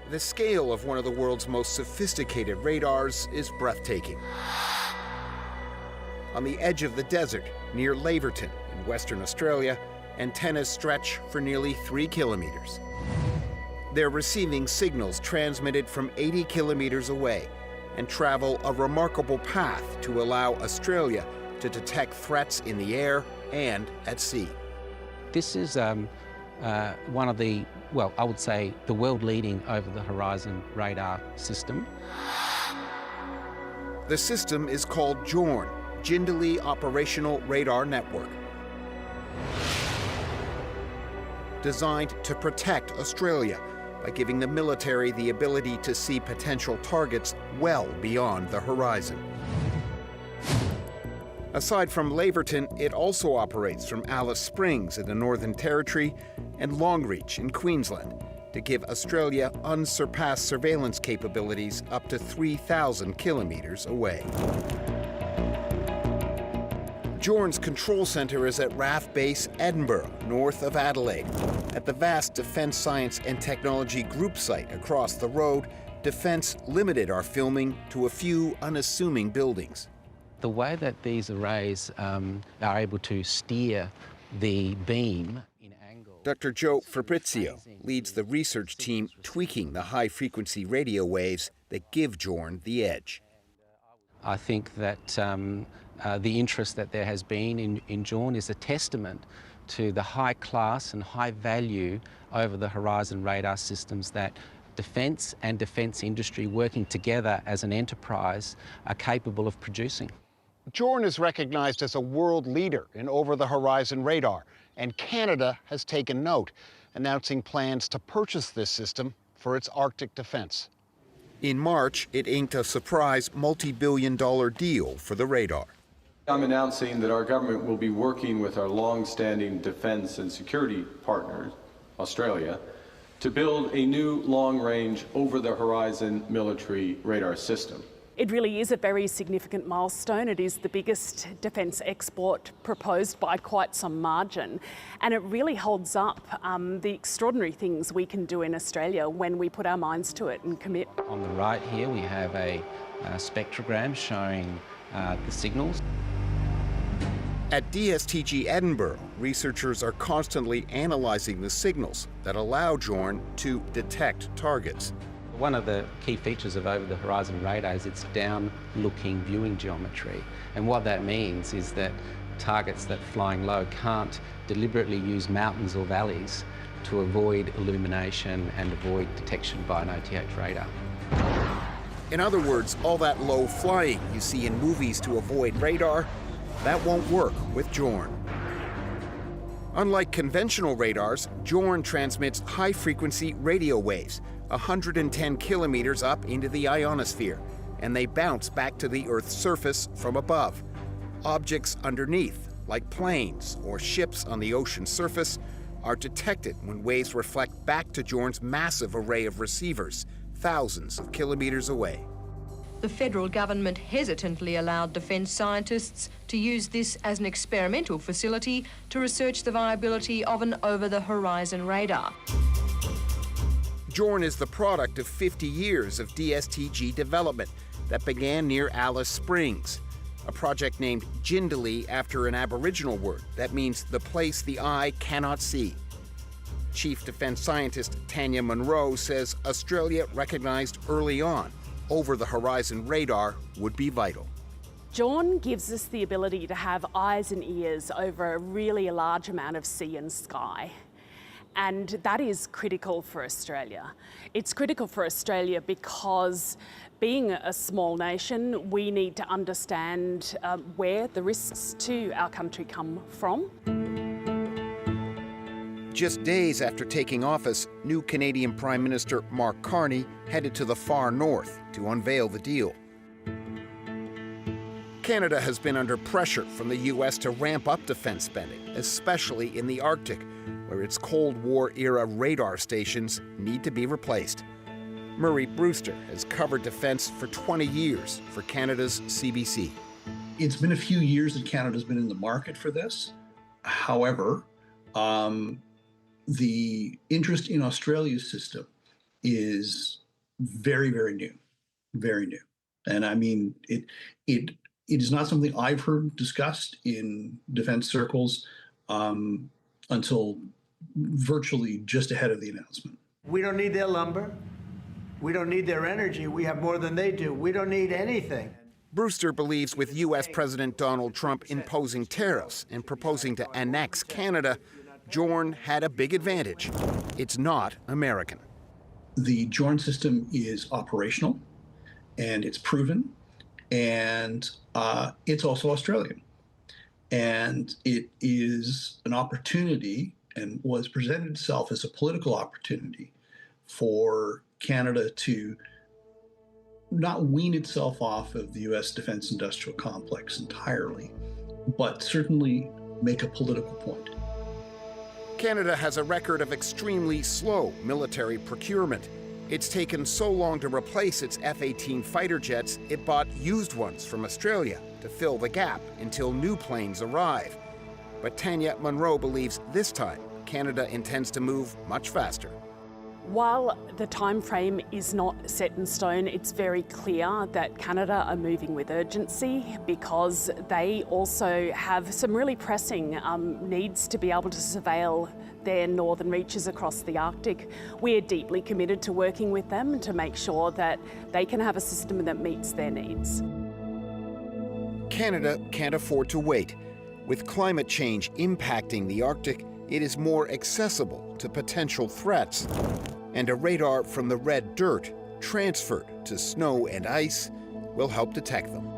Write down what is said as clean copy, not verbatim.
The scale of one of the world's most sophisticated radars is breathtaking. On the edge of the desert, near Laverton in Western Australia, antennas stretch for nearly 3 kilometers. They're receiving signals transmitted from 80 kilometers away and travel a remarkable path to allow Australia to detect threats in the air and at sea. This is one of the, well, I would say the world-leading over-the-horizon radar system. The system is called JORN, Jindalee Operational Radar Network. Designed to protect Australia by giving the military the ability to see potential targets well beyond the horizon. Aside from Laverton, it also operates from Alice Springs in the Northern Territory and Longreach in Queensland to give Australia unsurpassed surveillance capabilities up to 3,000 kilometers away. JORN's control center is at RAF Base Edinburgh, north of Adelaide. At the vast Defence Science and Technology Group site across the road, Defence limited our filming to a few unassuming buildings. The way that these arrays are able to steer the beam in angle... Dr. Joe Fabrizio leads the research team tweaking the high-frequency radio waves that give JORN the edge. I think that the interest that there has been in JORN is a testament to the high class and high value over-the-horizon radar systems that defence and defence industry working together as an enterprise are capable of producing. JORN is recognized as a world leader in over-the-horizon radar, and Canada has taken note, announcing plans to purchase this system for its Arctic defense. In March, it inked a surprise multi-billion-dollar deal for the radar. I'm announcing that our government will be working with our long-standing defense and security partner, Australia, to build a new long-range over-the-horizon military radar system. It really is a very significant milestone. It is the biggest defence export proposed by quite some margin, and it really holds up the extraordinary things we can do in Australia when we put our minds to it and commit. On the right here we have a spectrogram showing the signals. At DSTG Edinburgh, researchers are constantly analysing the signals that allow JORN to detect targets. One of the key features of over-the-horizon radar is its down-looking viewing geometry. And what that means is that targets that flying low can't deliberately use mountains or valleys to avoid illumination and avoid detection by an OTH radar. In other words, all that low flying you see in movies to avoid radar, that won't work with JORN. Unlike conventional radars, JORN transmits high-frequency radio waves, 110 kilometers up into the ionosphere, and they bounce back to the Earth's surface from above. Objects underneath, like planes or ships on the ocean surface, are detected when waves reflect back to JORN's massive array of receivers, thousands of kilometers away. The federal government hesitantly allowed defence scientists to use this as an experimental facility to research the viability of an over-the-horizon radar. JORN is the product of 50 years of DSTG development that began near Alice Springs, a project named Jindalee after an Aboriginal word that means the place the eye cannot see. Chief Defence Scientist Tanya Munro says Australia recognized early on over-the-horizon radar would be vital. JORN gives us the ability to have eyes and ears over a really large amount of sea and sky. And that is critical for Australia. It's critical for Australia because being a small nation, we need to understand where the risks to our country come from. Just days after taking office, new Canadian Prime Minister Mark Carney headed to the far north to unveil the deal. Canada has been under pressure from the U.S. to ramp up defense spending, especially in the Arctic, where its Cold War-era radar stations need to be replaced. Murray Brewster has covered defense for 20 years for Canada's CBC. It's been a few years that Canada's been in the market for this. However, the interest in Australia's system is very, very new, very new. And I mean, it is not something I've heard discussed in defense circles until virtually just ahead of the announcement. We don't need their lumber. We don't need their energy. We have more than they do. We don't need anything. Brewster believes with U.S. President Donald Trump imposing tariffs and proposing to annex Canada, Jorn had a big advantage. It's not American. The Jorn system is operational, and it's proven, and it's also Australian. And it is an opportunity, and was presented itself as a political opportunity for Canada to not wean itself off of the U.S. defense industrial complex entirely, but certainly make a political point. Canada has a record of extremely slow military procurement. It's taken so long to replace its F-18 fighter jets, it bought used ones from Australia to fill the gap until new planes arrive. But Tanya Monroe believes this time Canada intends to move much faster. While the time frame is not set in stone, it's very clear that Canada are moving with urgency because they also have some really pressing needs to be able to surveil their northern reaches across the Arctic. We are deeply committed to working with them to make sure that they can have a system that meets their needs. Canada can't afford to wait. With climate change impacting the Arctic, it is more accessible to potential threats. And a radar from the red dirt transferred to snow and ice will help detect them.